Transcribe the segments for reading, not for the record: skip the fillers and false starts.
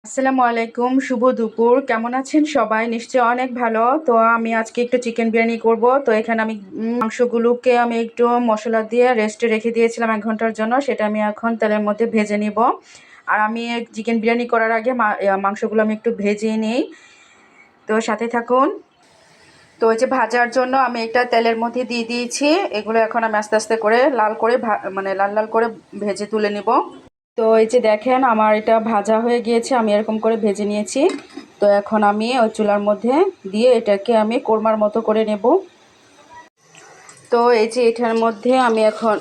আসসালামু আলাইকুম, শুভ দুপুর। কেমন আছেন সবাই? নিশ্চয়ই অনেক ভালো। তো আমি আজকে একটু চিকেন বিরিয়ানি করব। তো এখানে আমি মাংসগুলোকে আমি একটু মশলা দিয়ে রেস্টে রেখে দিয়েছিলাম 1 ঘন্টার জন্য। সেটা আমি এখন তেলের মধ্যে ভেজে নিব। আর আমি চিকেন বিরিয়ানি করার আগে মাংসগুলো আমি একটু ভেজে নিই। তো সাথে থাকুন। তো এই যে ভাজার জন্য আমি এটা তেলের মধ্যে দিয়ে দিয়েছি। এগুলো এখন আমি আস্তে আস্তে করে লাল করে মানে লাল লাল করে ভেজে তুলে নিব। তো এই যে দেখেন আমার এটা ভাজা হয়ে গিয়েছে, আমি এরকম করে ভেজে নিয়েছি। তো এখন আমি ওই চুলার মধ্যে দিয়ে এটাকে আমি কোরমার মতো করে নেব। তো এই যে এটার মধ্যে আমি এখন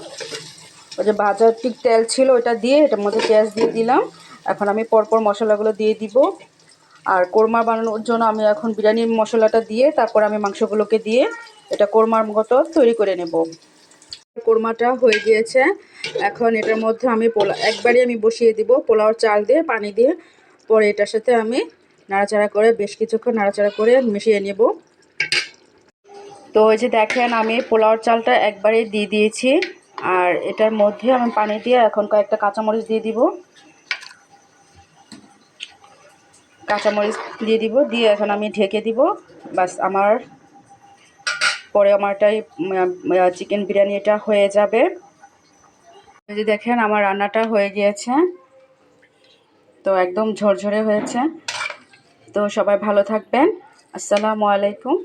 ওই যে ভাজার ঠিক তেল ছিল ওটা দিয়ে এটার মধ্যে পেঁয়াজ দিয়ে দিলাম। এখন আমি পরপর মশলাগুলো দিয়ে দিব। আর কোরমা বানানোর জন্য আমি এখন বিরিয়ানির মশলাটা দিয়ে তারপর আমি মাংসগুলোকে দিয়ে এটা কোরমার মতো তৈরি করে নেব। কোরমাটা হয়ে গিয়েছে। এখন এটার মধ্যে আমি একবারই আমি বসিয়ে দিব পোলাওর চাল দিয়ে পানি দিয়ে। পরে এটার সাথে আমি নাড়াচাড়া করে বেশ কিছুক্ষণ নাড়াচাড়া করে মিশিয়ে নেব। তো এই যে দেখেন আমি পোলাওর চালটা একবারেই দিয়ে দিয়েছি। আর এটার মধ্যে আমি পানি দিয়ে এখন কয়েকটা কাঁচামরিচ দিয়ে দিব। কাঁচামরিচ দিয়ে দিব, দিয়ে এখন আমি ঢেকে দিব। বাস আমার পরে আমারটাই চিকেন বিরিয়ানি এটা হয়ে যাবে। এই যে দেখেন আমার রান্নাটা হয়ে গিয়েছে। তো একদম ঝরঝরে হয়েছে। তো সবাই ভালো থাকবেন। আসসালামু আলাইকুম।